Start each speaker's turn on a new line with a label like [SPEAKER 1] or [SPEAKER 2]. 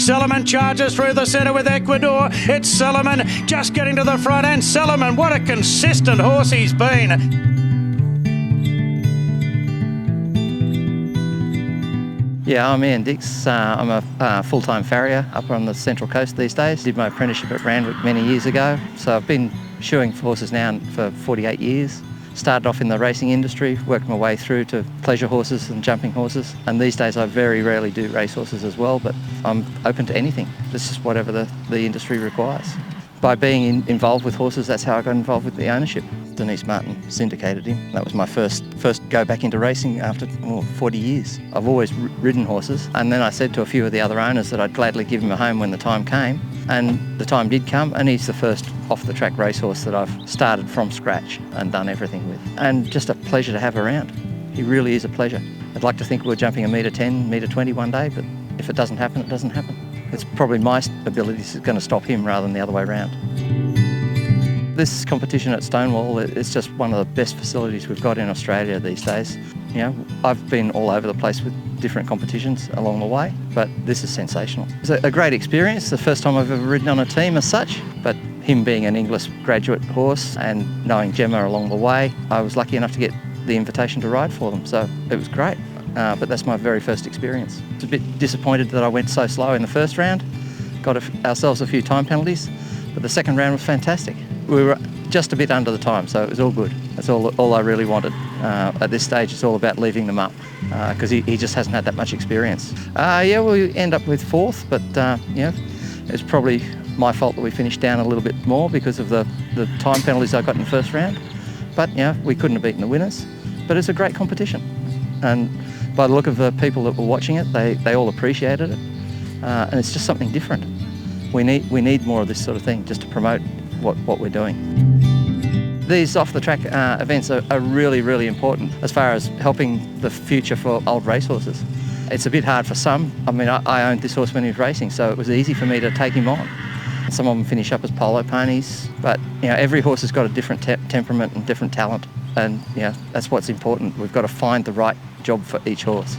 [SPEAKER 1] Cellarman charges through the centre with Ecuador. It's Cellarman just getting to the front end. Cellarman, what a consistent horse he's been.
[SPEAKER 2] Yeah, I'm Ian Dix. I'm a full-time farrier up on the Central Coast these days. Did my apprenticeship at Randwick many years ago, so I've been shoeing horses now for 48 years. Started off in the racing industry, worked my way through to pleasure horses and jumping horses, and these days I very rarely do race horses as well, but I'm open to anything. It's just whatever the industry requires. By being involved with horses, that's how I got involved with the ownership. Denise Martin syndicated him. That was my first go back into racing after 40 years. I've always ridden horses, and then I said to a few of the other owners that I'd gladly give him a home when the time came, and the time did come, and he's the first off-the-track racehorse that I've started from scratch and done everything with. And just a pleasure to have around. He really is a pleasure. I'd like to think we're jumping a metre 10, metre 20 one day, but if it doesn't happen, it doesn't happen. It's probably my abilities that's going to stop him rather than the other way around. This competition at Stonewall, it's just one of the best facilities we've got in Australia these days. You know, I've been all over the place with different competitions along the way, but this is sensational. It's a great experience, the first time I've ever ridden on a team as such, but him being an Inglis graduate horse and knowing Gemma along the way, I was lucky enough to get the invitation to ride for them, so it was great. But that's my very first experience. I was a bit disappointed that I went so slow in the first round, got ourselves a few time penalties, but the second round was fantastic. We were just a bit under the time, so it was all good. That's all I really wanted. At this stage, it's all about leaving them up because he just hasn't had that much experience. Yeah, we end up with fourth, but yeah, it's probably my fault that we finished down a little bit more because of the time penalties I got in the first round. But yeah, we couldn't have beaten the winners. But it's a great competition, and by the look of the people that were watching it, they all appreciated it, and it's just something different. We need more of this sort of thing just to promote what we're doing. These off-the-track events are really, really important as far as helping the future for old racehorses. It's a bit hard for some. I mean, I owned this horse when he was racing, so it was easy for me to take him on. Some of them finish up as polo ponies, but you know, every horse has got a different temperament and different talent, and you know, that's what's important. We've got to find the right job for each horse.